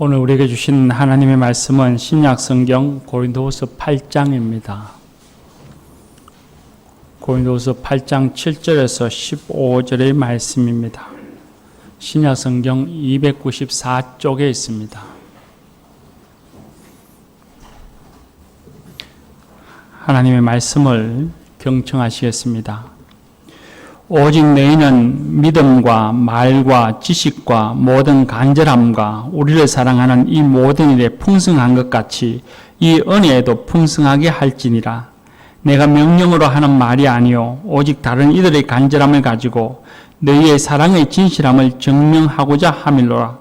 오늘 우리에게 주신 하나님의 말씀은 신약성경 고린도후서 8장입니다. 고린도후서 8장 7절에서 15절의 말씀입니다. 신약성경 294쪽에 있습니다. 하나님의 말씀을 경청하시겠습니다. 오직 너희는 믿음과 말과 지식과 모든 간절함과 우리를 사랑하는 이 모든 일에 풍성한 것 같이 이 은혜에도 풍성하게 할지니라. 내가 명령으로 하는 말이 아니요 오직 다른 이들의 간절함을 가지고 너희의 사랑의 진실함을 증명하고자 함일로라.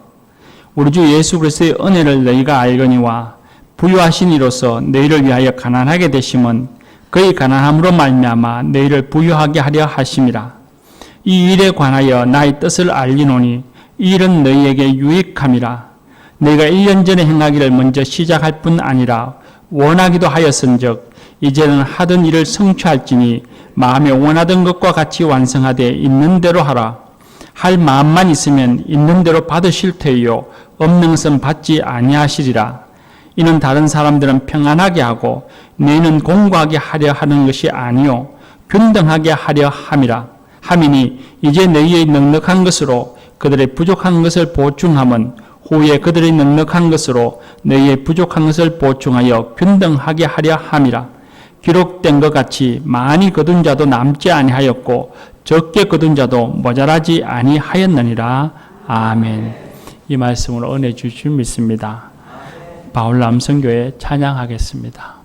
우리 주 예수 그리스도의 은혜를 너희가 알거니와 부유하신 이로서 너희를 위하여 가난하게 되심은 그의 가난함으로 말미암아 너희를 부유하게 하려 하심이라. 이 일에 관하여 나의 뜻을 알리노니 이 일은 너희에게 유익함이라. 너희가 1년 전에 행하기를 먼저 시작할 뿐 아니라 원하기도 하였은즉 이제는 하던 일을 성취할지니 마음에 원하던 것과 같이 완성하되 있는 대로 하라. 할 마음만 있으면 있는 대로 받으실 터이요 없는 것은 받지 아니하시리라. 이는 다른 사람들은 평안하게 하고 너희는 공고하게 하려 하는 것이 아니요 균등하게 하려 함이라. 하미니 이제 너희의 넉넉한 것으로 그들의 부족한 것을 보충함은 후에 그들의 넉넉한 것으로 너희의 부족한 것을 보충하여 균등하게 하려 함이라. 기록된 것 같이 많이 거둔 자도 남지 아니하였고 적게 거둔 자도 모자라지 아니하였느니라. 아멘. 이 말씀으로 은혜 주실 줄 믿습니다. 바울 남성교회 찬양하겠습니다.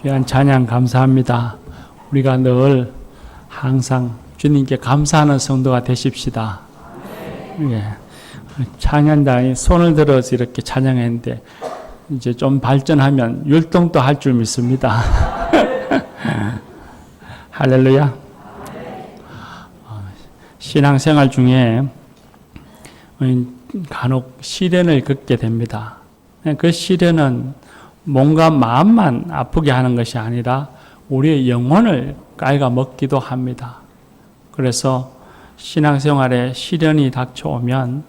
귀한 찬양 감사합니다. 우리가 늘 항상 주님께 감사하는 성도가 되십시다. 예. 찬양단이 손을 들어서 이렇게 찬양했는데 이제 좀 발전하면 율동도 할 줄 믿습니다. 할렐루야. 신앙생활 중에 간혹 시련을 겪게 됩니다. 그 시련은 몸과 마음만 아프게 하는 것이 아니라 우리의 영혼을 갉아먹기도 합니다. 그래서 신앙생활에 시련이 닥쳐오면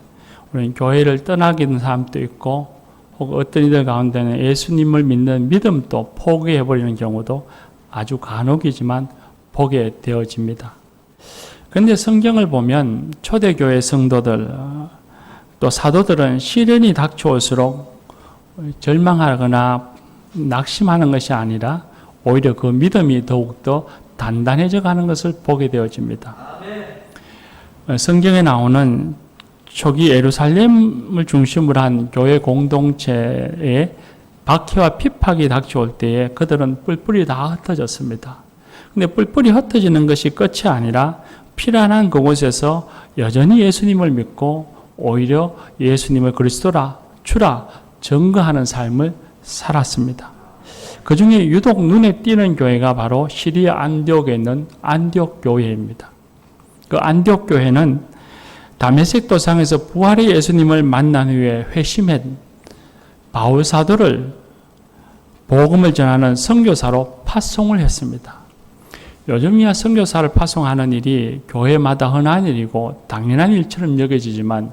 우리는 교회를 떠나기는 사람도 있고 혹은 어떤 이들 가운데는 예수님을 믿는 믿음도 포기해버리는 경우도 아주 간혹이지만 보게 되어집니다. 그런데 성경을 보면 초대교회 성도들 또 사도들은 시련이 닥쳐올수록 절망하거나 낙심하는 것이 아니라 오히려 그 믿음이 더욱더 단단해져 가는 것을 보게 되어집니다. 성경에 나오는 초기 예루살렘을 중심으로 한 교회 공동체에 박해와 핍박이 닥쳐올 때에 그들은 뿔뿔이 다 흩어졌습니다. 근데 뿔뿔이 흩어지는 것이 끝이 아니라 피란한 그곳에서 여전히 예수님을 믿고 오히려 예수님을 그리스도라 주라 증거하는 삶을 살았습니다. 그 중에 유독 눈에 띄는 교회가 바로 시리아 안디옥에 있는 안디옥 교회입니다. 그 안디옥 교회는 다메섹 도상에서 부활의 예수님을 만난 후에 회심한 바울 사도를 복음을 전하는 선교사로 파송을 했습니다. 요즘이야 선교사를 파송하는 일이 교회마다 흔한 일이고 당연한 일처럼 여겨지지만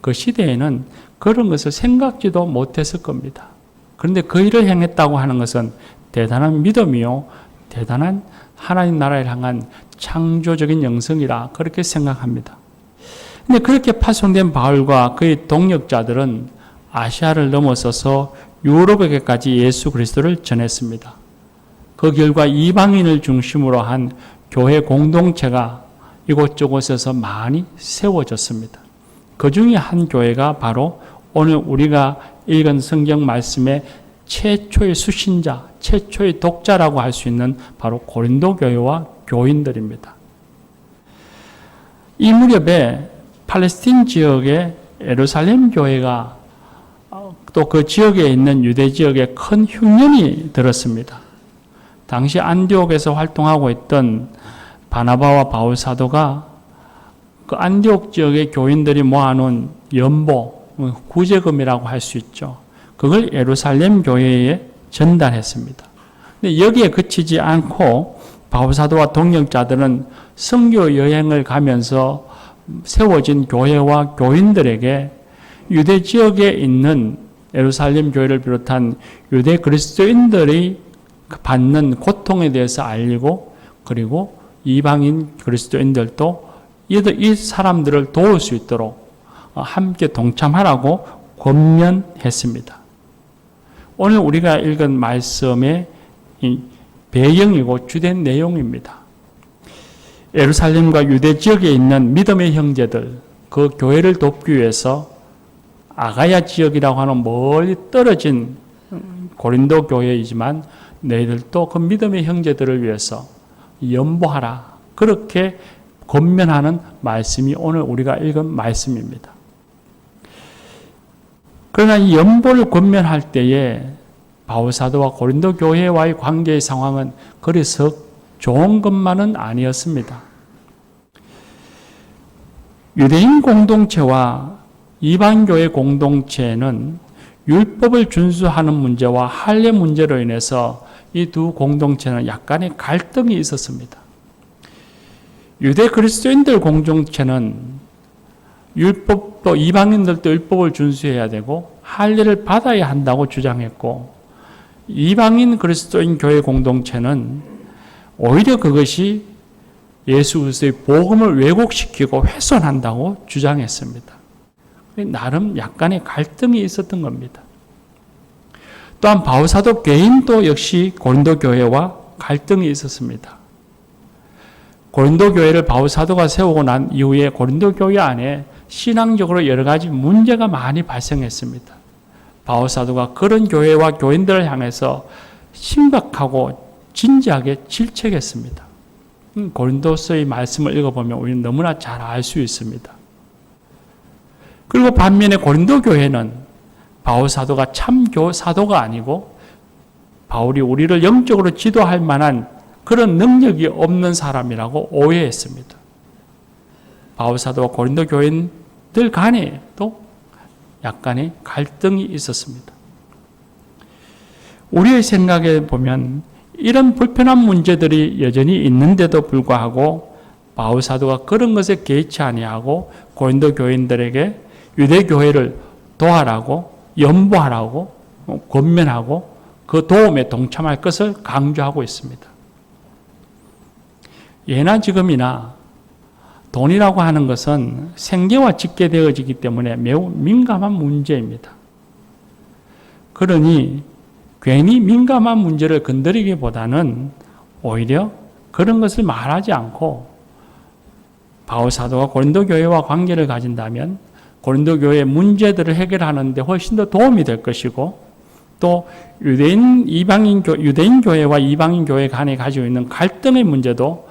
그 시대에는 그런 것을 생각지도 못했을 겁니다. 그런데 그 일을 행했다고 하는 것은 대단한 믿음이요, 대단한 하나님 나라를 향한 창조적인 영성이라 그렇게 생각합니다. 그런데 그렇게 파송된 바울과 그의 동역자들은 아시아를 넘어서서 유럽에게까지 예수 그리스도를 전했습니다. 그 결과 이방인을 중심으로 한 교회 공동체가 이곳저곳에서 많이 세워졌습니다. 그 중에 한 교회가 바로 오늘 우리가 읽은 성경 말씀의 최초의 수신자, 최초의 독자라고 할 수 있는 바로 고린도 교회와 교인들입니다. 이 무렵에 팔레스틴 지역의 예루살렘 교회가 또 그 지역에 있는 유대 지역에 큰 흉년이 들었습니다. 당시 안디옥에서 활동하고 있던 바나바와 바울 사도가 그 안디옥 지역의 교인들이 모아놓은 연보, 구제금이라고 할 수 있죠. 그걸 예루살렘 교회에 전달했습니다. 근데 여기에 그치지 않고 바울 사도와 동역자들은 선교 여행을 가면서 세워진 교회와 교인들에게 유대 지역에 있는 예루살렘 교회를 비롯한 유대 그리스도인들이 받는 고통에 대해서 알리고 그리고 이방인 그리스도인들도 이 사람들을 도울 수 있도록 함께 동참하라고 권면했습니다. 오늘 우리가 읽은 말씀의 배경이고 주된 내용입니다. 예루살렘과 유대 지역에 있는 믿음의 형제들, 그 교회를 돕기 위해서 아가야 지역이라고 하는 멀리 떨어진 고린도 교회이지만 너희들도 그 믿음의 형제들을 위해서 연보하라. 그렇게 권면하는 말씀이 오늘 우리가 읽은 말씀입니다. 그러나 이 연보를 권면할 때에 바울 사도와 고린도 교회와의 관계의 상황은 그래서 좋은 것만은 아니었습니다. 유대인 공동체와 이방교회 공동체는 율법을 준수하는 문제와 할례 문제로 인해서 이 두 공동체는 약간의 갈등이 있었습니다. 유대 그리스도인들 공동체는 율법도 이방인들도 율법을 준수해야 되고 할례를 받아야 한다고 주장했고 이방인 그리스도인 교회 공동체는 오히려 그것이 예수 그리스도의 복음을 왜곡시키고 훼손한다고 주장했습니다. 나름 약간의 갈등이 있었던 겁니다. 또한 바울 사도 개인도 역시 고린도 교회와 갈등이 있었습니다. 고린도 교회를 바울 사도가 세우고 난 이후에 고린도 교회 안에 신앙적으로 여러 가지 문제가 많이 발생했습니다. 바울 사도가 그런 교회와 교인들을 향해서 심각하고 진지하게 질책했습니다. 고린도서의 말씀을 읽어보면 우리는 너무나 잘 알 수 있습니다. 그리고 반면에 고린도 교회는 바울 사도가 참 사도가 아니고 바울이 우리를 영적으로 지도할 만한 그런 능력이 없는 사람이라고 오해했습니다. 바울 사도와 고린도 교인들 간에도 약간의 갈등이 있었습니다. 우리의 생각에 보면 이런 불편한 문제들이 여전히 있는데도 불구하고 바울 사도가 그런 것에 개의치 아니하고 고린도 교인들에게 유대 교회를 도와라고 연보하라고 권면하고 그 도움에 동참할 것을 강조하고 있습니다. 예나 지금이나 돈이라고 하는 것은 생계와 직계되어지기 때문에 매우 민감한 문제입니다. 그러니 괜히 민감한 문제를 건드리기보다는 오히려 그런 것을 말하지 않고 바울 사도가 고린도 교회와 관계를 가진다면 고린도 교회의 문제들을 해결하는 데 훨씬 더 도움이 될 것이고 또 유대인 교회와 이방인 교회 간에 가지고 있는 갈등의 문제도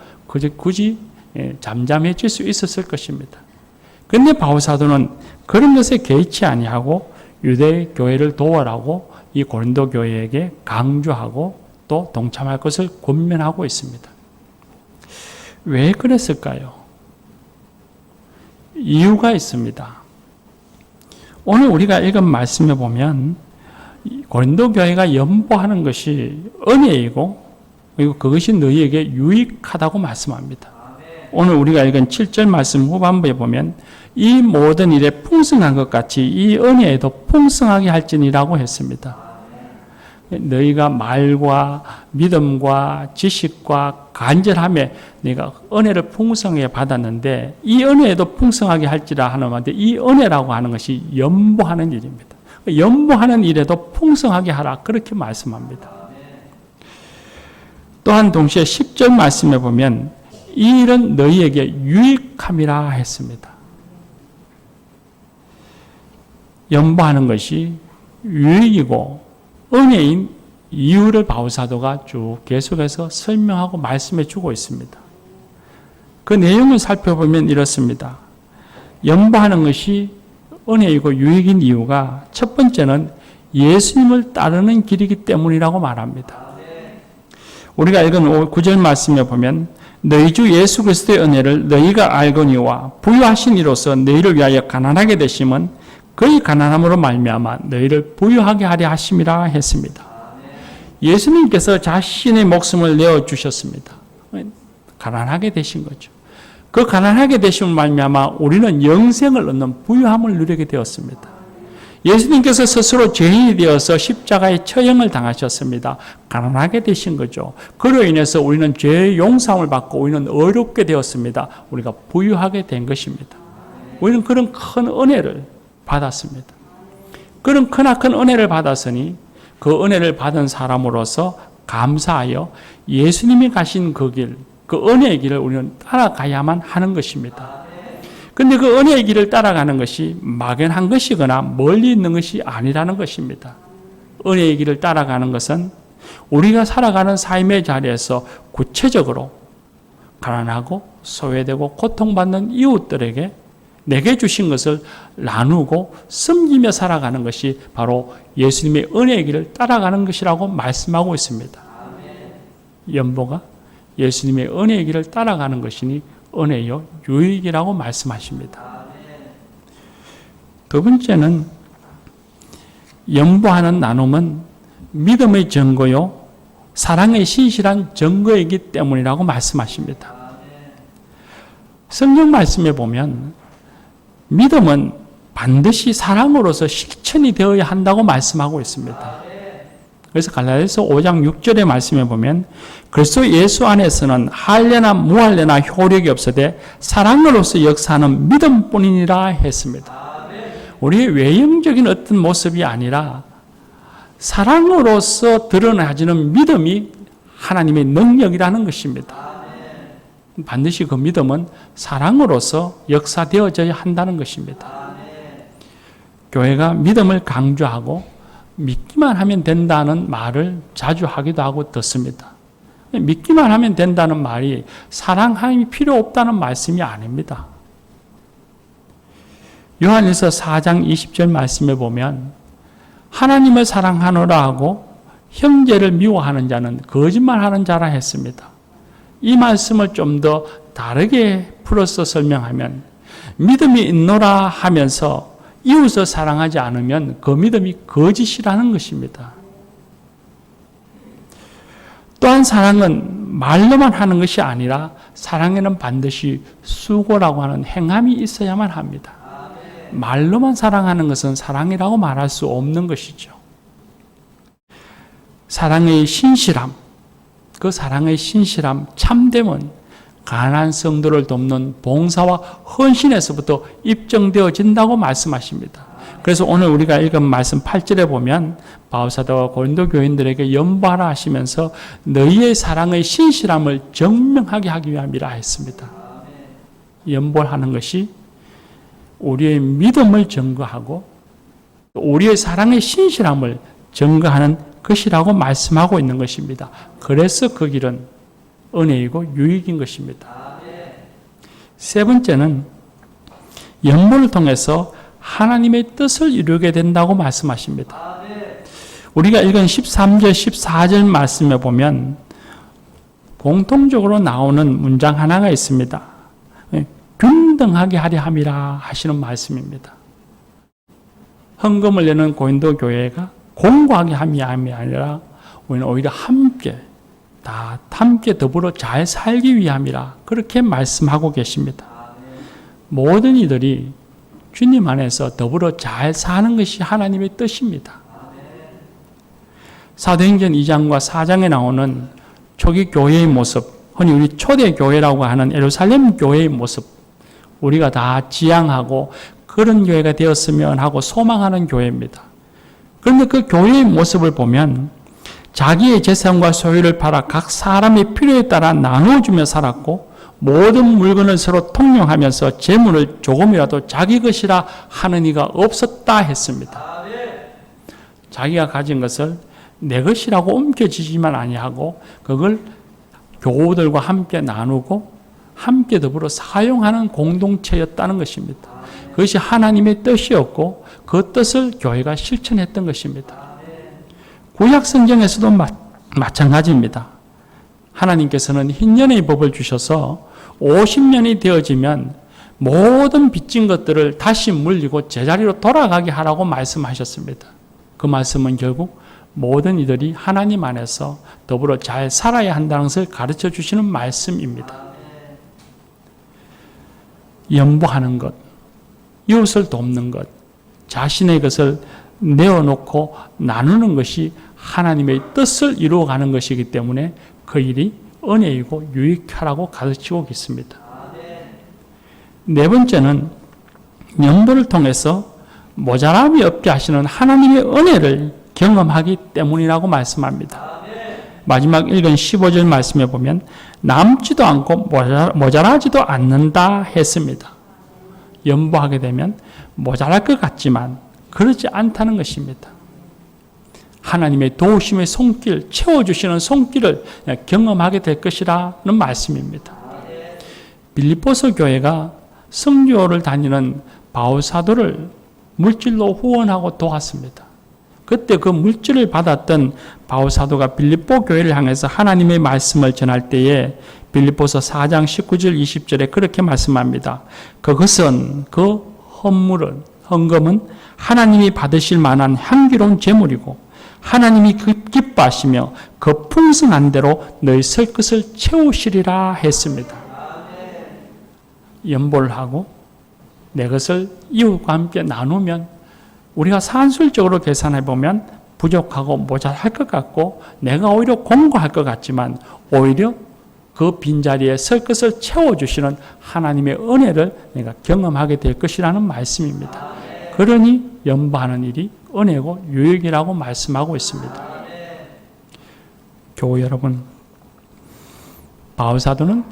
굳이 잠잠해질 수 있었을 것입니다. 그런데 바울 사도는 그런 것에 개의치 아니하고 유대 교회를 도와라고 이 고린도 교회에게 강조하고 또 동참할 것을 권면하고 있습니다. 왜 그랬을까요? 이유가 있습니다. 오늘 우리가 읽은 말씀에 보면 고린도 교회가 연보하는 것이 은혜이고 그리고 그것이 너희에게 유익하다고 말씀합니다. 오늘 우리가 읽은 7절 말씀 후반부에 보면 이 모든 일에 풍성한 것 같이 이 은혜에도 풍성하게 할지니라고 했습니다. 너희가 말과 믿음과 지식과 간절함에 네가 은혜를 풍성하게 받았는데 이 은혜에도 풍성하게 할지라 하는 말인데 이 은혜라고 하는 것이 연보하는 일입니다. 연보하는 일에도 풍성하게 하라 그렇게 말씀합니다. 또한 동시에 10절 말씀에 보면 이 일은 너희에게 유익함이라 했습니다. 연보하는 것이 유익이고 은혜인 이유를 바울 사도가 쭉 계속해서 설명하고 말씀해 주고 있습니다. 그 내용을 살펴보면 이렇습니다. 연보하는 것이 은혜이고 유익인 이유가 첫 번째는 예수님을 따르는 길이기 때문이라고 말합니다. 우리가 읽은 9절 말씀에 보면 너희 주 예수 그리스도의 은혜를 너희가 알거니와 부유하신 이로써 너희를 위하여 가난하게 되심은 그의 가난함으로 말미암아 너희를 부유하게 하려 하심이라 했습니다. 예수님께서 자신의 목숨을 내어주셨습니다. 가난하게 되신 거죠. 그 가난하게 되심을 말미암아 우리는 영생을 얻는 부유함을 누리게 되었습니다. 예수님께서 스스로 죄인이 되어서 십자가의 처형을 당하셨습니다. 가난하게 되신 거죠. 그로 인해서 우리는 죄의 용서함을 받고 우리는 의롭게 되었습니다. 우리가 부유하게 된 것입니다. 우리는 그런 큰 은혜를 받았습니다. 그런 크나큰 은혜를 받았으니 그 은혜를 받은 사람으로서 감사하여 예수님이 가신 그 길, 그 은혜의 길을 우리는 따라가야만 하는 것입니다. 그런데 그 은혜의 길을 따라가는 것이 막연한 것이거나 멀리 있는 것이 아니라는 것입니다. 은혜의 길을 따라가는 것은 우리가 살아가는 삶의 자리에서 구체적으로 가난하고 소외되고 고통받는 이웃들에게 내게 주신 것을 나누고 섬기며 살아가는 것이 바로 예수님의 은혜의 길을 따라가는 것이라고 말씀하고 있습니다. 연보가 예수님의 은혜의 길을 따라가는 것이니 은혜요 유익이라고 말씀하십니다. 두 번째는 연보하는 나눔은 믿음의 증거요 사랑의 신실한 증거이기 때문이라고 말씀하십니다. 성경 말씀에 보면 믿음은 반드시 사랑으로서 실천이 되어야 한다고 말씀하고 있습니다. 그래서 갈라디아서 5장 6절의 말씀에 보면 그리스도 예수 안에서는 할례나 무할례나 효력이 없으되 사랑으로서 역사하는 믿음뿐이니라 했습니다. 우리의 외형적인 어떤 모습이 아니라 사랑으로서 드러나지는 믿음이 하나님의 능력이라는 것입니다. 반드시 그 믿음은 사랑으로서 역사되어져야 한다는 것입니다. 교회가 믿음을 강조하고 믿기만 하면 된다는 말을 자주 하기도 하고 듣습니다. 믿기만 하면 된다는 말이 사랑함이 필요 없다는 말씀이 아닙니다. 요한일서 4장 20절 말씀에 보면 하나님을 사랑하노라 하고 형제를 미워하는 자는 거짓말하는 자라 했습니다. 이 말씀을 좀 더 다르게 풀어서 설명하면 믿음이 있노라 하면서 이웃을 사랑하지 않으면 그 믿음이 거짓이라는 것입니다. 또한 사랑은 말로만 하는 것이 아니라 사랑에는 반드시 수고라고 하는 행함이 있어야만 합니다. 말로만 사랑하는 것은 사랑이라고 말할 수 없는 것이죠. 사랑의 신실함, 그 사랑의 신실함, 참됨은 가난한 성도를 돕는 봉사와 헌신에서부터 입증되어진다고 말씀하십니다. 그래서 오늘 우리가 읽은 말씀 8절에 보면 바울사도가 고린도 교인들에게 연보하라 하시면서 너희의 사랑의 신실함을 증명하게 하기 위함이라 했습니다. 연보하는 것이 우리의 믿음을 증거하고 우리의 사랑의 신실함을 증거하는 것이라고 말씀하고 있는 것입니다. 그래서 그 길은 은혜이고 유익인 것입니다. 세 번째는 연보를 통해서 하나님의 뜻을 이루게 된다고 말씀하십니다. 우리가 읽은 13절, 14절 말씀에 보면 공통적으로 나오는 문장 하나가 있습니다. 균등하게 하려 함이라 하시는 말씀입니다. 헌금을 내는 고린도 교회가 공고하게 함이 아니라 우리는 오히려 함께 더불어 잘 살기 위함이라 그렇게 말씀하고 계십니다. 모든 이들이 주님 안에서 더불어 잘 사는 것이 하나님의 뜻입니다. 사도행전 2장과 4장에 나오는 초기 교회의 모습, 흔히 우리 초대교회라고 하는 예루살렘 교회의 모습, 우리가 다 지향하고 그런 교회가 되었으면 하고 소망하는 교회입니다. 그런데 그 교회의 모습을 보면 자기의 재산과 소유를 팔아 각 사람의 필요에 따라 나누어주며 살았고 모든 물건을 서로 통용하면서 재물을 조금이라도 자기 것이라 하는 이가 없었다 했습니다. 자기가 가진 것을 내 것이라고 옮겨지지만 아니하고 그걸 교우들과 함께 나누고 함께 더불어 사용하는 공동체였다는 것입니다. 그것이 하나님의 뜻이었고 그 뜻을 교회가 실천했던 것입니다. 구약 성경에서도 마찬가지입니다. 하나님께서는 흰년의 법을 주셔서 50년이 되어지면 모든 빚진 것들을 다시 물리고 제자리로 돌아가게 하라고 말씀하셨습니다. 그 말씀은 결국 모든 이들이 하나님 안에서 더불어 잘 살아야 한다는 것을 가르쳐 주시는 말씀입니다. 연보하는 것, 이웃을 돕는 것, 자신의 것을 내어놓고 나누는 것이 하나님의 뜻을 이루어가는 것이기 때문에 그 일이 은혜이고 유익하라고 가르치고 있습니다. 네 번째는 연보를 통해서 모자람이 없게 하시는 하나님의 은혜를 경험하기 때문이라고 말씀합니다. 마지막 읽은 15절 말씀에 보면 남지도 않고 모자라지도 않는다 했습니다. 연보하게 되면 모자랄 것 같지만 그렇지 않다는 것입니다. 하나님의 도우심의 손길, 채워주시는 손길을 경험하게 될 것이라는 말씀입니다. 빌립보서 교회가 선교를 다니는 바울사도를 물질로 후원하고 도왔습니다. 그때 그 물질을 받았던 바울사도가 빌립보 교회를 향해서 하나님의 말씀을 전할 때에 빌립보서 4장 19절 20절에 그렇게 말씀합니다. 그것은 그 헌금은 하나님이 받으실 만한 향기로운 제물이고 하나님이 기뻐하시며 그 풍성한 대로 너희 설 것을 채우시리라 했습니다. 연보를 하고 내 것을 이웃과 함께 나누면 우리가 산술적으로 계산해 보면 부족하고 모자랄 것 같고 내가 오히려 공고할 것 같지만 오히려 그 빈자리에 설 것을 채워주시는 하나님의 은혜를 내가 경험하게 될 것이라는 말씀입니다. 그러니 연보하는 일이 은혜고 유익이라고 말씀하고 있습니다. 교회 여러분, 바울사도는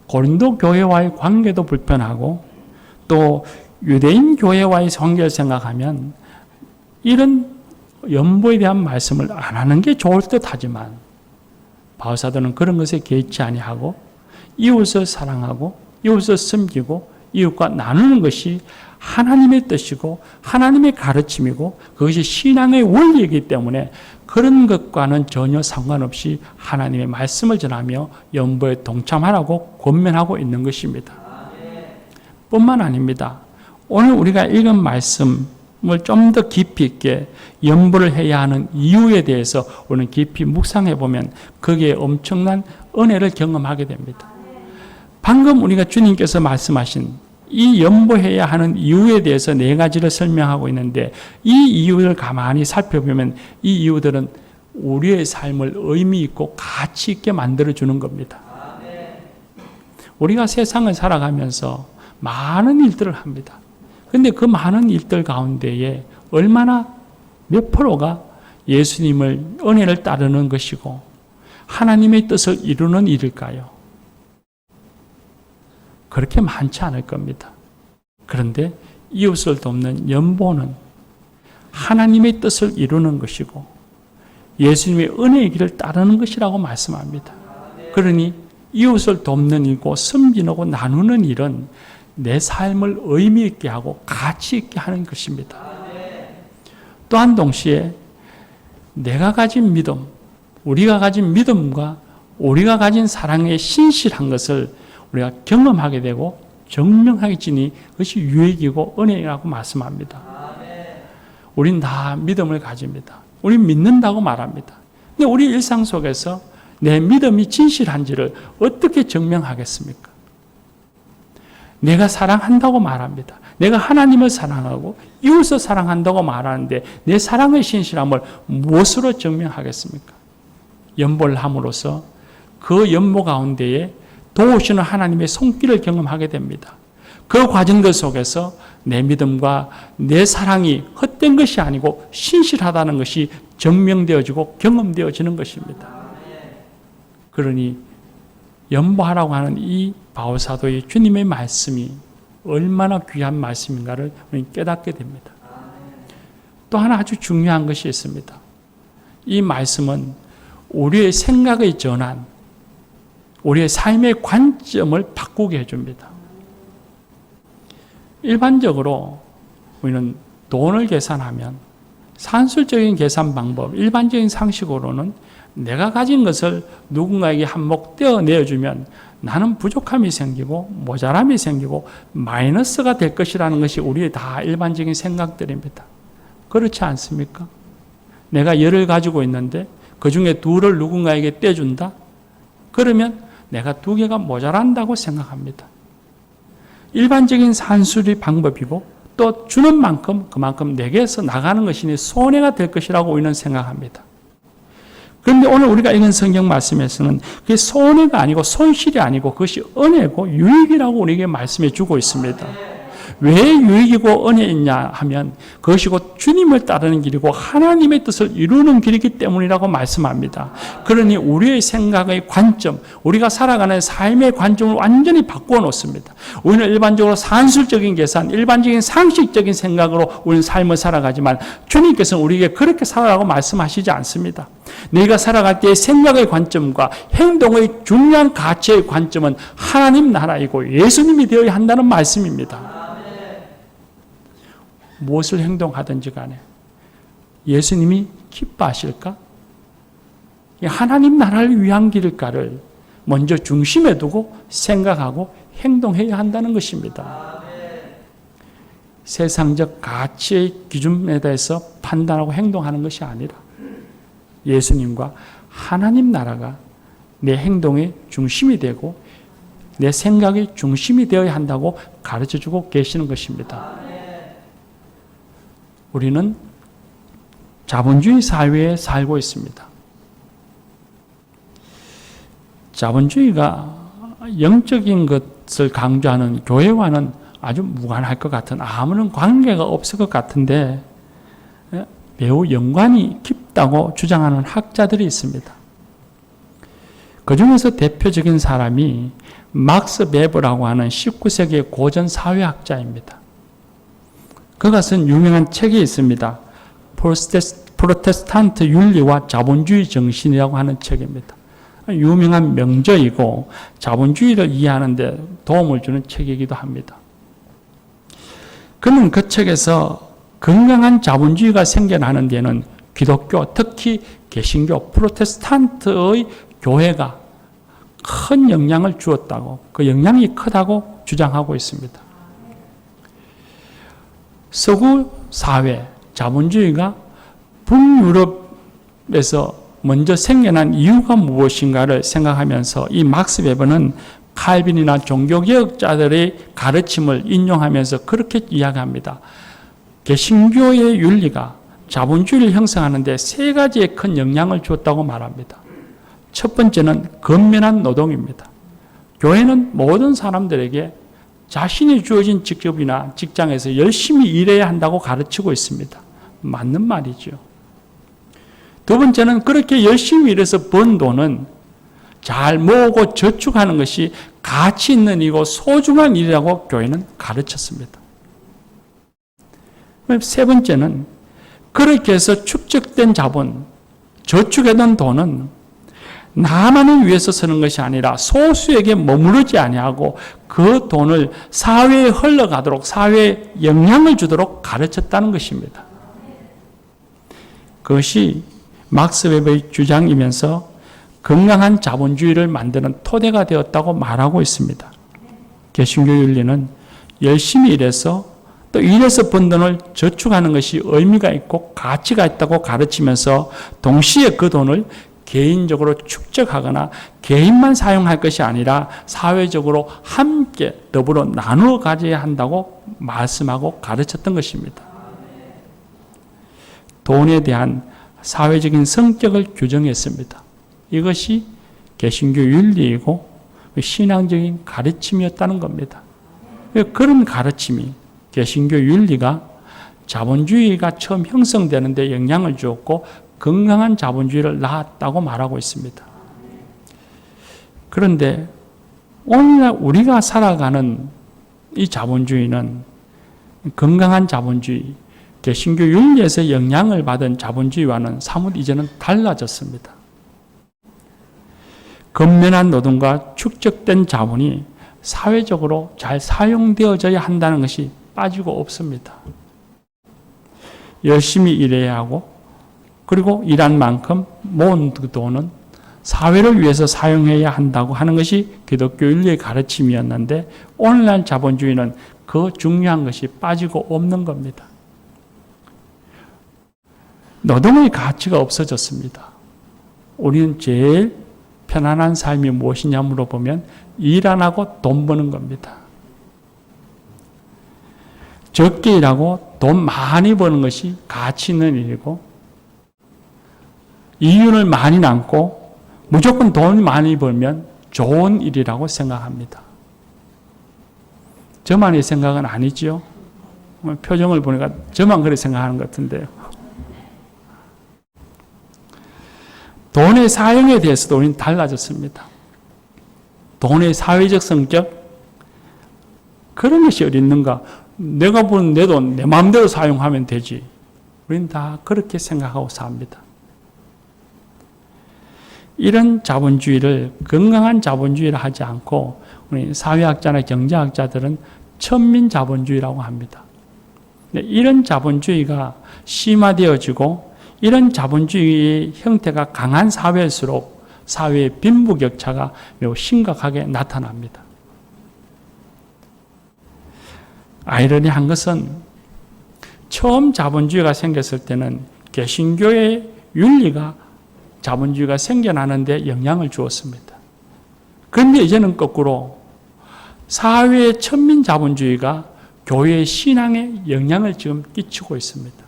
고린도 교회와의 관계도 불편하고 또 유대인 교회와의 관계를 생각하면 이런 연보에 대한 말씀을 안 하는 게 좋을 듯 하지만 바울사도는 그런 것에 개의치 아니하고 이웃을 사랑하고 이웃을 섬기고 이웃과 나누는 것이 하나님의 뜻이고 하나님의 가르침이고 그것이 신앙의 원리이기 때문에 그런 것과는 전혀 상관없이 하나님의 말씀을 전하며 연보에 동참하라고 권면하고 있는 것입니다. 뿐만 아닙니다. 오늘 우리가 읽은 말씀을 좀 더 깊이 있게 연보를 해야 하는 이유에 대해서 우리는 깊이 묵상해 보면 거기에 엄청난 은혜를 경험하게 됩니다. 방금 우리가 주님께서 말씀하신 이 연보해야 하는 이유에 대해서 4가지를 설명하고 있는데 이 이유를 가만히 살펴보면 이 이유들은 우리의 삶을 의미 있고 가치 있게 만들어주는 겁니다. 우리가 세상을 살아가면서 많은 일들을 합니다. 그런데 그 많은 일들 가운데에 얼마나 몇 프로가 예수님을 은혜를 따르는 것이고 하나님의 뜻을 이루는 일일까요? 그렇게 많지 않을 겁니다. 그런데 이웃을 돕는 연보는 하나님의 뜻을 이루는 것이고 예수님의 은혜의 길을 따르는 것이라고 말씀합니다. 그러니 이웃을 돕는 일고 섬기고 나누는 일은 내 삶을 의미 있게 하고 가치 있게 하는 것입니다. 또한 동시에 내가 가진 믿음, 우리가 가진 믿음과 우리가 가진 사랑의 신실한 것을 우리가 경험하게 되고 증명하게 지니 그것이 유익이고 은혜라고 말씀합니다. 우린 다 믿음을 가집니다. 우린 믿는다고 말합니다. 근데 우리 일상 속에서 내 믿음이 진실한지를 어떻게 증명하겠습니까? 내가 사랑한다고 말합니다. 내가 하나님을 사랑하고 이웃을 사랑한다고 말하는데 내 사랑의 신실함을 무엇으로 증명하겠습니까? 연보를 함으로써 그 연보 가운데에 도우시는 하나님의 손길을 경험하게 됩니다. 그 과정들 속에서 내 믿음과 내 사랑이 헛된 것이 아니고 신실하다는 것이 증명되어지고 경험되어지는 것입니다. 그러니 연보하라고 하는 이 바울사도의 주님의 말씀이 얼마나 귀한 말씀인가를 우리는 깨닫게 됩니다. 또 하나 아주 중요한 것이 있습니다. 이 말씀은 우리의 생각의 전환, 우리의 삶의 관점을 바꾸게 해줍니다. 일반적으로 우리는 돈을 계산하면 산술적인 계산 방법, 일반적인 상식으로는 내가 가진 것을 누군가에게 한몫 떼어내어주면 나는 부족함이 생기고 모자람이 생기고 마이너스가 될 것이라는 것이 우리의 다 일반적인 생각들입니다. 그렇지 않습니까? 내가 10을 가지고 있는데 그 중에 2를 누군가에게 떼준다? 그러면 내가 2개가 모자란다고 생각합니다. 일반적인 산술의 방법이고 또 주는 만큼 그만큼 내게서 나가는 것이니 손해가 될 것이라고 우리는 생각합니다. 그런데 오늘 우리가 읽은 성경 말씀에서는 그게 손해가 아니고 손실이 아니고 그것이 은혜고 유익이라고 우리에게 말씀해 주고 있습니다. 왜 유익이고 은혜이냐 하면 그것이 곧 주님을 따르는 길이고 하나님의 뜻을 이루는 길이기 때문이라고 말씀합니다. 그러니 우리의 생각의 관점, 우리가 살아가는 삶의 관점을 완전히 바꾸어 놓습니다. 우리는 일반적으로 산술적인 계산, 일반적인 상식적인 생각으로 우리는 삶을 살아가지만 주님께서는 우리에게 그렇게 살아라고 말씀하시지 않습니다. 내가 살아갈 때의 생각의 관점과 행동의 중요한 가치의 관점은 하나님 나라이고 예수님이 되어야 한다는 말씀입니다. 무엇을 행동하든지 간에 예수님이 기뻐하실까? 하나님 나라를 위한 길일까를 먼저 중심에 두고 생각하고 행동해야 한다는 것입니다. 세상적 가치의 기준에 대해서 판단하고 행동하는 것이 아니라 예수님과 하나님 나라가 내 행동의 중심이 되고 내 생각의 중심이 되어야 한다고 가르쳐주고 계시는 것입니다. 우리는 자본주의 사회에 살고 있습니다. 자본주의가 영적인 것을 강조하는 교회와는 아주 무관할 것 같은 아무런 관계가 없을 것 같은데 매우 연관이 깊다고 주장하는 학자들이 있습니다. 그 중에서 대표적인 사람이 막스 베버라고 하는 19세기의 고전 사회학자입니다. 그가 쓴 유명한 책이 있습니다. 프로테스탄트 윤리와 자본주의 정신이라고 하는 책입니다. 유명한 명저이고 자본주의를 이해하는 데 도움을 주는 책이기도 합니다. 그는 그 책에서 건강한 자본주의가 생겨나는 데는 기독교, 특히 개신교, 프로테스탄트의 교회가 큰 영향을 주었다고, 그 영향이 크다고 주장하고 있습니다. 서구 사회, 자본주의가 북유럽에서 먼저 생겨난 이유가 무엇인가를 생각하면서 이 막스 베버는 칼빈이나 종교개혁자들의 가르침을 인용하면서 그렇게 이야기합니다. 개신교의 윤리가 자본주의를 형성하는 데 세 가지의 큰 영향을 주었다고 말합니다. 첫 번째는 건면한 노동입니다. 교회는 모든 사람들에게 자신이 주어진 직업이나 직장에서 열심히 일해야 한다고 가르치고 있습니다. 맞는 말이죠. 두 번째는 그렇게 열심히 일해서 번 돈은 잘 모으고 저축하는 것이 가치 있는 일이고 소중한 일이라고 교회는 가르쳤습니다. 세 번째는 그렇게 해서 축적된 자본, 저축해둔 돈은 나만을 위해서 쓰는 것이 아니라 소수에게 머무르지 아니하고 그 돈을 사회에 흘러가도록, 사회에 영향을 주도록 가르쳤다는 것입니다. 그것이 막스 웨버의 주장이면서 건강한 자본주의를 만드는 토대가 되었다고 말하고 있습니다. 개신교 윤리는 열심히 일해서 또 일해서 번 돈을 저축하는 것이 의미가 있고 가치가 있다고 가르치면서 동시에 그 돈을 개인적으로 축적하거나 개인만 사용할 것이 아니라 사회적으로 함께 더불어 나누어 가져야 한다고 말씀하고 가르쳤던 것입니다. 돈에 대한 사회적인 성격을 규정했습니다. 이것이 개신교 윤리이고 신앙적인 가르침이었다는 겁니다. 그런 가르침이 개신교 윤리가 자본주의가 처음 형성되는 데 영향을 주었고 건강한 자본주의를 낳았다고 말하고 있습니다. 그런데 오늘날 우리가 살아가는 이 자본주의는 건강한 자본주의, 개신교 윤리에서 영향을 받은 자본주의와는 사뭇 이제는 달라졌습니다. 건면한 노동과 축적된 자본이 사회적으로 잘 사용되어져야 한다는 것이 빠지고 없습니다. 열심히 일해야 하고 그리고 일한 만큼 모은 그 돈은 사회를 위해서 사용해야 한다고 하는 것이 기독교 윤리의 가르침이었는데 오늘날 자본주의는 그 중요한 것이 빠지고 없는 겁니다. 노동의 가치가 없어졌습니다. 우리는 제일 편안한 삶이 무엇이냐 물어보면 일 안 하고 돈 버는 겁니다. 적게 일하고 돈 많이 버는 것이 가치 있는 일이고 이윤을 많이 남고 무조건 돈 많이 벌면 좋은 일이라고 생각합니다. 저만의 생각은 아니지요. 표정을 보니까 저만 그렇게 생각하는 것 같은데요. 돈의 사용에 대해서도 우리는 달라졌습니다. 돈의 사회적 성격, 그런 것이 어디 있는가? 내가 버는 내 돈 내 마음대로 사용하면 되지. 우리는 다 그렇게 생각하고 삽니다. 이런 자본주의를 건강한 자본주의를 하지 않고 우리 사회학자나 경제학자들은 천민 자본주의라고 합니다. 이런 자본주의가 심화되어지고 이런 자본주의의 형태가 강한 사회일수록 사회의 빈부격차가 매우 심각하게 나타납니다. 아이러니한 것은 처음 자본주의가 생겼을 때는 개신교의 윤리가 자본주의가 생겨나는 데 영향을 주었습니다. 그런데 이제는 거꾸로 사회의 천민 자본주의가 교회의 신앙에 영향을 지금 끼치고 있습니다.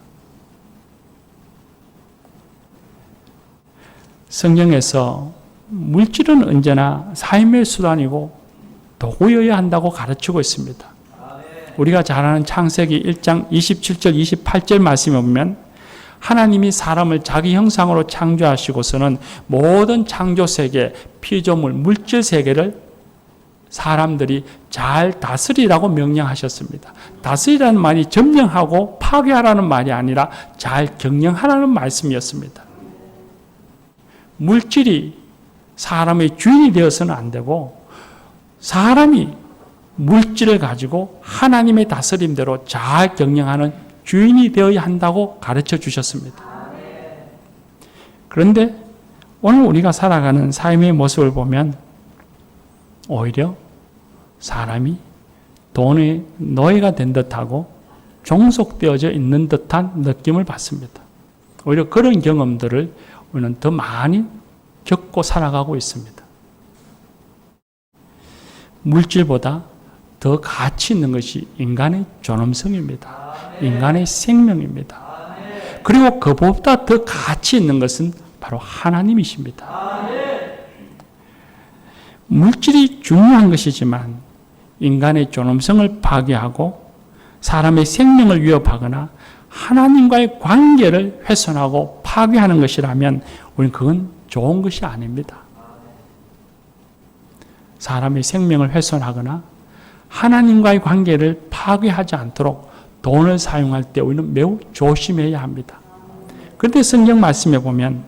성경에서 물질은 언제나 삶의 수단이고 도구여야 한다고 가르치고 있습니다. 우리가 잘 아는 창세기 1장 27절 28절 말씀에 보면 하나님이 사람을 자기 형상으로 창조하시고서는 모든 창조 세계, 피조물, 물질 세계를 사람들이 잘 다스리라고 명령하셨습니다. 다스리라는 말이 점령하고 파괴하라는 말이 아니라 잘 경영하라는 말씀이었습니다. 물질이 사람의 주인이 되어서는 안 되고 사람이 물질을 가지고 하나님의 다스림대로 잘 경영하는 주인이 되어야 한다고 가르쳐 주셨습니다. 그런데 오늘 우리가 살아가는 삶의 모습을 보면 오히려 사람이 돈의 노예가 된 듯하고 종속되어져 있는 듯한 느낌을 받습니다. 오히려 그런 경험들을 우리는 더 많이 겪고 살아가고 있습니다. 물질보다 더 가치 있는 것이 인간의 존엄성입니다. 인간의 생명입니다. 그리고 그보다 더 가치 있는 것은 바로 하나님이십니다. 물질이 중요한 것이지만 인간의 존엄성을 파괴하고 사람의 생명을 위협하거나 하나님과의 관계를 훼손하고 파괴하는 것이라면 우리는 그건 좋은 것이 아닙니다. 사람의 생명을 훼손하거나 하나님과의 관계를 파괴하지 않도록 돈을 사용할 때 우리는 매우 조심해야 합니다. 그런데 성경 말씀에 보면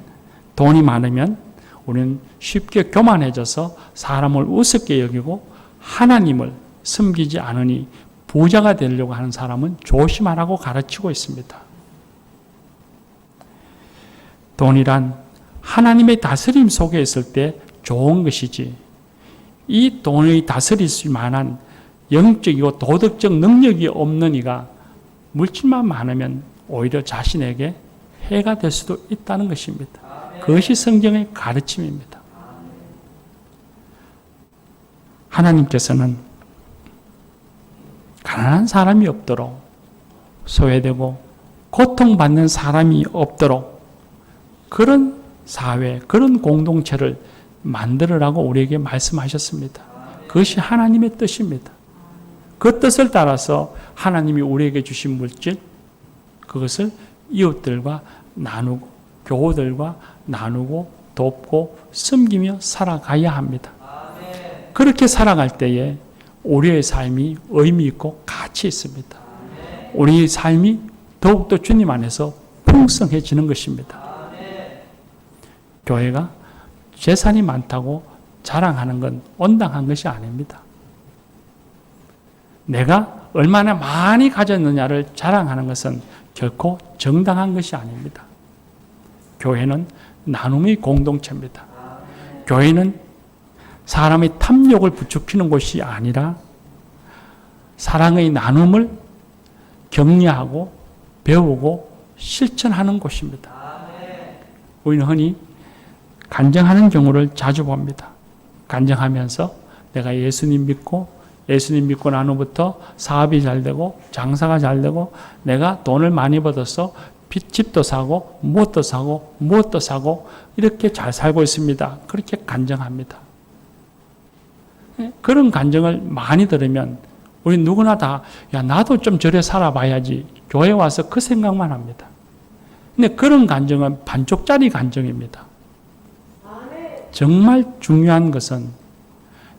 돈이 많으면 우리는 쉽게 교만해져서 사람을 우습게 여기고 하나님을 섬기지 않으니 부자가 되려고 하는 사람은 조심하라고 가르치고 있습니다. 돈이란 하나님의 다스림 속에 있을 때 좋은 것이지 이 돈의 다스릴 만한 영적이고 도덕적 능력이 없는 이가 물질만 많으면 오히려 자신에게 해가 될 수도 있다는 것입니다. 그것이 성경의 가르침입니다. 하나님께서는 가난한 사람이 없도록 소외되고 고통받는 사람이 없도록 그런 사회, 그런 공동체를 만들으라고 우리에게 말씀하셨습니다. 그것이 하나님의 뜻입니다. 그 뜻을 따라서 하나님이 우리에게 주신 물질, 그것을 이웃들과 나누고 교우들과 나누고 돕고 섬기며 살아가야 합니다. 그렇게 살아갈 때에 우리의 삶이 의미 있고 가치 있습니다. 우리의 삶이 더욱더 주님 안에서 풍성해지는 것입니다. 교회가 재산이 많다고 자랑하는 건 온당한 것이 아닙니다. 내가 얼마나 많이 가졌느냐를 자랑하는 것은 결코 정당한 것이 아닙니다. 교회는 나눔의 공동체입니다. 교회는 사람의 탐욕을 부추기는 곳이 아니라 사랑의 나눔을 격려하고 배우고 실천하는 곳입니다. 우리는 흔히 간증하는 경우를 자주 봅니다. 간증하면서 내가 예수님 믿고 나누부터 사업이 잘 되고 장사가 잘 되고 내가 돈을 많이 벌어서 집도 사고 무엇도 사고 이렇게 잘 살고 있습니다. 그렇게 간증합니다. 그런 간증을 많이 들으면 우리 누구나 다 나도 좀 저래 살아봐야지 교회 와서 그 생각만 합니다. 근데 그런 간증은 반쪽짜리 간증입니다. 정말 중요한 것은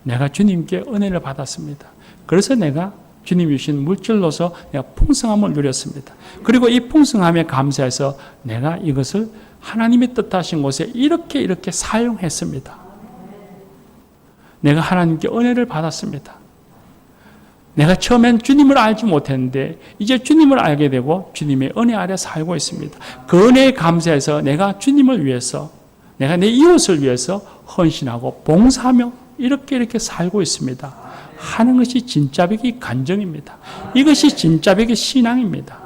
내가 주님께 은혜를 받았습니다. 그래서 내가 주님이 주신 물질로서 내가 풍성함을 누렸습니다. 그리고 이 풍성함에 감사해서 내가 이것을 하나님의 뜻하신 곳에 이렇게 사용했습니다. 내가 하나님께 은혜를 받았습니다. 내가 처음엔 주님을 알지 못했는데 이제 주님을 알게 되고 주님의 은혜 아래 살고 있습니다. 그 은혜에 감사해서 내가 주님을 위해서 내가 내 이웃을 위해서 헌신하고 봉사하며 이렇게 살고 있습니다. 하는 것이 진짜백의 간증입니다. 이것이 진짜백의 신앙입니다.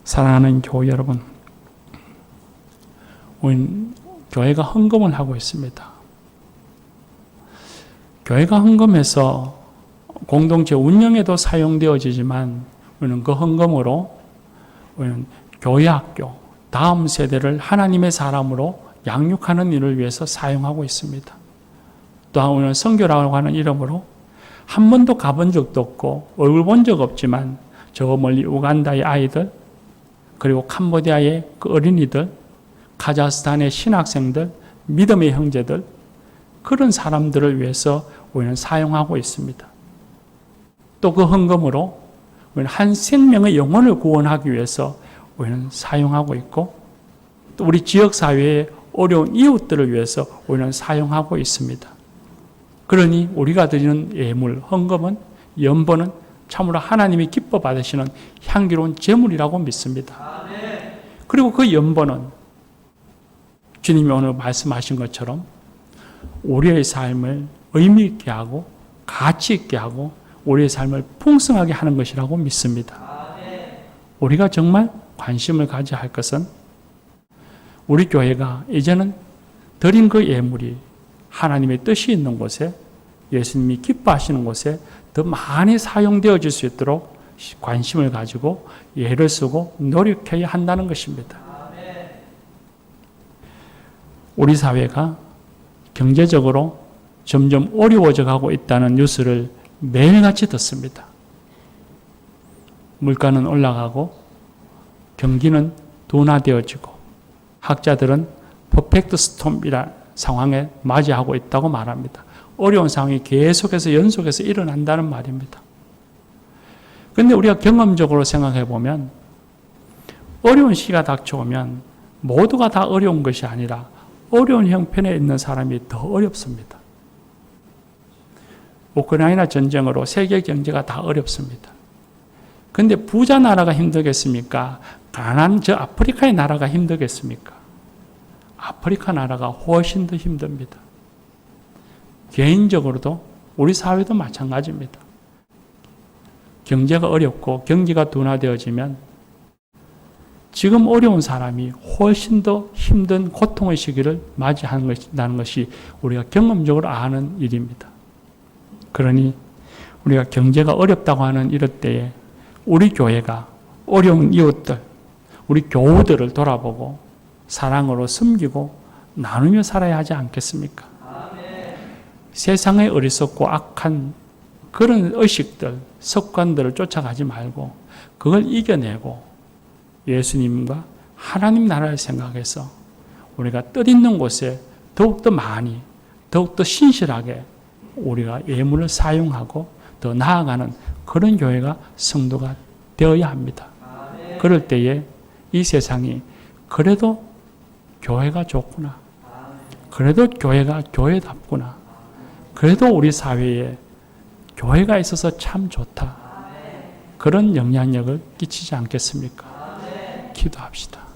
사랑하는 교회 여러분, 우리는 교회가 헌금을 하고 있습니다. 교회가 헌금해서 공동체 운영에도 사용되어지지만 우리는 그 헌금으로 우리는 교회 학교, 다음 세대를 하나님의 사람으로 양육하는 일을 위해서 사용하고 있습니다. 또한 우리는 선교라고 하는 이름으로 한 번도 가본 적도 없고 얼굴 본 적 없지만 저 멀리 우간다의 아이들, 그리고 캄보디아의 그 어린이들, 카자흐스탄의 신학생들, 믿음의 형제들, 그런 사람들을 위해서 우리는 사용하고 있습니다. 또 그 헌금으로 우리는 한 생명의 영혼을 구원하기 위해서 우리는 사용하고 있고 또 우리 지역사회의 어려운 이웃들을 위해서 우리는 사용하고 있습니다. 그러니 우리가 드리는 예물, 헌금은, 연번은 참으로 하나님이 기뻐 받으시는 향기로운 제물이라고 믿습니다. 그리고 그 연번은 주님이 오늘 말씀하신 것처럼 우리의 삶을 의미 있게 하고 가치 있게 하고 우리의 삶을 풍성하게 하는 것이라고 믿습니다. 우리가 정말 관심을 가져야 할 것은 우리 교회가 이제는 드린 그 예물이 하나님의 뜻이 있는 곳에, 예수님이 기뻐하시는 곳에 더 많이 사용되어질 수 있도록 관심을 가지고 예를 쓰고 노력해야 한다는 것입니다. 우리 사회가 경제적으로 점점 어려워져 가고 있다는 뉴스를 매일같이 듣습니다. 물가는 올라가고 경기는 둔화되어지고 학자들은 퍼펙트 스톰이라는 상황에 맞이하고 있다고 말합니다. 어려운 상황이 계속해서 연속해서 일어난다는 말입니다. 그런데 우리가 경험적으로 생각해 보면 어려운 시기가 닥쳐오면 모두가 다 어려운 것이 아니라 어려운 형편에 있는 사람이 더 어렵습니다. 우크라이나 전쟁으로 세계 경제가 다 어렵습니다. 그런데 부자 나라가 힘들겠습니까? 가난한 저 아프리카의 나라가 힘들겠습니까? 아프리카 나라가 훨씬 더 힘듭니다. 개인적으로도 우리 사회도 마찬가지입니다. 경제가 어렵고 경기가 둔화되어지면 지금 어려운 사람이 훨씬 더 힘든 고통의 시기를 맞이한다는 것이 우리가 경험적으로 아는 일입니다. 그러니 우리가 경제가 어렵다고 하는 이럴 때에 우리 교회가 어려운 이웃들, 우리 교우들을 돌아보고 사랑으로 섬기고 나누며 살아야 하지 않겠습니까? 세상의 어리석고 악한 그런 의식들, 습관들을 쫓아가지 말고 그걸 이겨내고 예수님과 하나님 나라를 생각해서 우리가 뜻있는 곳에 더욱더 많이, 더욱더 신실하게 우리가 예물을 사용하고 더 나아가는 그런 교회가 성도가 되어야 합니다. 그럴 때에 이 세상이 그래도 교회가 좋구나. 그래도 교회가 교회답구나. 그래도 우리 사회에 교회가 있어서 참 좋다. 그런 영향력을 끼치지 않겠습니까? 기도합시다.